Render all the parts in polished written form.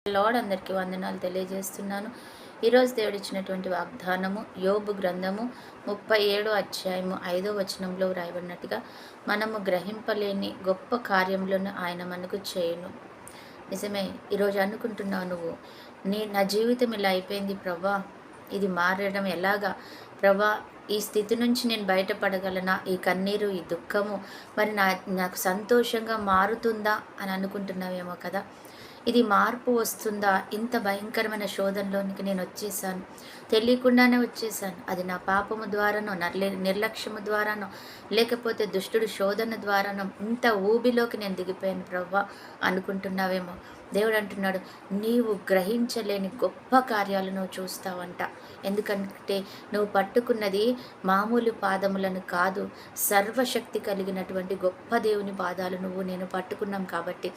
Lord అందరికీ వందనాలు తెలియజేస్తున్నాను. ఈరోజు దేవుడు ఇచ్చినటువంటి వాగ్దానము యోబు గ్రంథము 37 అధ్యాయము 5వ వచనంలో వ్రాయబడినట్టుగా మనము గ్రహింపలేని గొప్ప కార్యములను ఆయన మనకు చేయును. నిజమే. ఈరోజు అనుకుంటున్నావు నువ్వు, నా జీవితం ఇలా అయిపోయింది ప్రభా, ఇది మారడం ఎలాగా ప్రభా, ఈ స్థితి నుంచి నేను బయటపడగలనా, ఈ కన్నీరు ఈ దుఃఖము మరి నాకు సంతోషంగా మారుతుందా అని అనుకుంటున్నావేమో కదా. ఇది మార్పు వస్తుందా, ఇంత భయంకరమైన శోధనలోనికి నేను వచ్చేసాను, తెలియకుండానే వచ్చేసాను, అది నా పాపము ద్వారానో నిర్లక్ష్యము ద్వారానో లేకపోతే దుష్టుడు శోధన ద్వారానో ఇంత ఊబిలోకి నేను దిగిపోయాను ప్రవ్వా అనుకుంటున్నావేమో. దేవుడు అంటున్నాడు, నీవు గ్రహించలేని గొప్ప కార్యాలు నువ్వు చూస్తావంట. ఎందుకంటే నువ్వు పట్టుకున్నది మామూలు పాదములను కాదు, సర్వశక్తి కలిగినటువంటి గొప్ప దేవుని పాదాలు నువ్వు నేను పట్టుకున్నాం కాబట్టి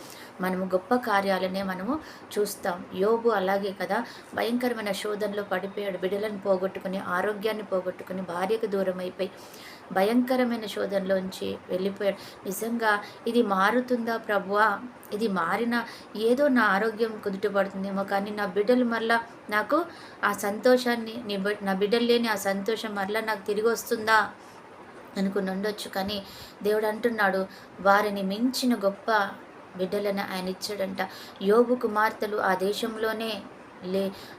మనము గొప్ప కార్యాలనే మనము చూస్తాం. యోబు అలాగే కదా, భయంకరమైన శోధనలో పడిపోయాడు. బిడ్డలను పోగొట్టుకుని, ఆరోగ్యాన్ని పోగొట్టుకుని, భార్యకు దూరం అయిపోయి భయంకరమైన శోధనలోంచి వెళ్ళిపోయాడు. నిజంగా ఇది మారుతుందా ప్రభువా, ఇది మారిన ఏదో నా ఆరోగ్యం కుదుటపడుతుందేమో, కానీ నా బిడ్డలు మరలా నాకు ఆ సంతోషాన్ని, నా బిడ్డలు లేని ఆ సంతోషం మరలా నాకు తిరిగి వస్తుందా అనుకుని ఉండొచ్చు. కానీ దేవుడు అంటున్నాడు, వారిని మించిన గొప్ప బిడ్డలను ఆయన ఇచ్చాడంట. యోబు కుమార్తెలు ఆ దేశంలోనే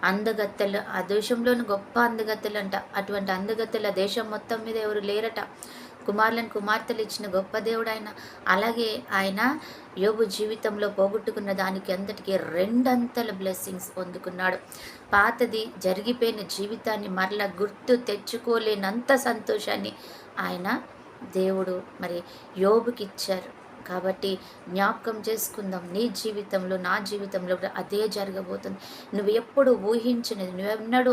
అందగత్తెలు, ఆ దేశంలోని గొప్ప అందగత్తెలు అంట. అటువంటి అందగత్తెలు ఆ దేశం మొత్తం మీద ఎవరు లేరట. కుమార్తెలు ఇచ్చిన గొప్ప దేవుడు ఆయన. అలాగే ఆయన యోబు జీవితంలో పోగొట్టుకున్న దానికి అంతటికీ 2 అంతల బ్లెస్సింగ్స్ పొందుకున్నాడు. పాతది జరిగిపోయిన జీవితాన్ని మరలా గుర్తు తెచ్చుకోలేనంత సంతోషాన్ని ఆయన దేవుడు మరి యోబుకి ఇచ్చారు. కాబట్టి జ్ఞాపకం చేసుకుందాం, నీ జీవితంలో నా జీవితంలో కూడా అదే జరగబోతుంది. నువ్వు ఎప్పుడు ఊహించినది, నువ్వెన్నడూ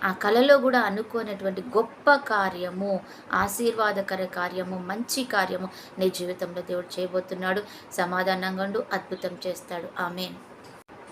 ఆ కళలో కూడా అనుకోనటువంటి గొప్ప కార్యము, ఆశీర్వాదకర కార్యము, మంచి కార్యము నీ జీవితంలో దేవుడు చేయబోతున్నాడు. సమాధానంగా ఉండు, అద్భుతం చేస్తాడు. ఆమేన్.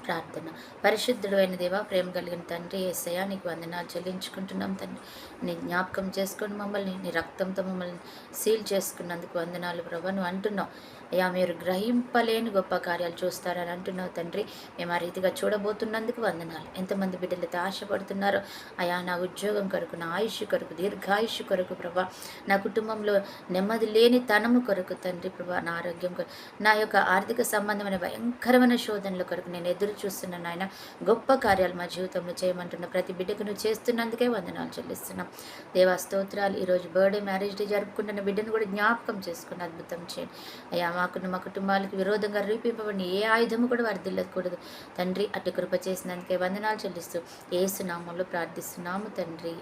ప్రార్థన. పరిశుద్ధుడైన దేవా, ప్రేమ కలిగిన తండ్రి యేసయ్యా, నీకు వందనాలు చెల్లించుకుంటున్నాం తండ్రి. నీ జ్ఞాపకం చేసుకొని మమ్మల్ని నీ రక్తంతో మమ్మల్ని సీల్ చేసుకున్నందుకు వందనాలు ప్రభా. నువ్వు అంటున్నావు అయ్యా, మీరు గ్రహింపలేని గొప్ప కార్యాలు చూస్తారని అంటున్నావు తండ్రి. మేము ఆ రీతిగా చూడబోతున్నందుకు వందనాలు. ఎంతమంది బిడ్డలతో ఆశపడుతున్నారో అయా, నా ఉద్యోగం కొరకు, నా ఆయుష్ కొరకు, దీర్ఘాయుష్ కొరకు ప్రభా, నా కుటుంబంలో నెమ్మది లేని తనము కొరకు తండ్రి ప్రభా, నా ఆరోగ్యం కొరకు, నా యొక్క ఆర్థిక సంబంధమైన భయంకరమైన శోధనల కొరకు నేను ఎదురు చూస్తున్నాను ఆయన. గొప్ప కార్యాలు మా జీవితంలో చేయమంటున్న ప్రతి బిడ్డకు నువ్వు చేస్తున్నందుకే వందనాలు చెల్లిస్తున్నాం దేవా. స్తోత్రాలు. ఈరోజు బర్త్డే, మ్యారేజ్ డే జరుపుకుంటున్న బిడ్డను కూడా జ్ఞాపకం చేసుకుని అద్భుతం చేయండి అయ్యా. మా కుటుంబాలకు విరోధంగా రేపింపబడిన ఏ ఆయుధము కూడా వర్ధిల్లకూడదు తండ్రి. అటు కృప చేసినందుకే వందనాలు చెల్లిస్తూ యేసు నామములో ప్రార్థిస్తున్నాము తండ్రి.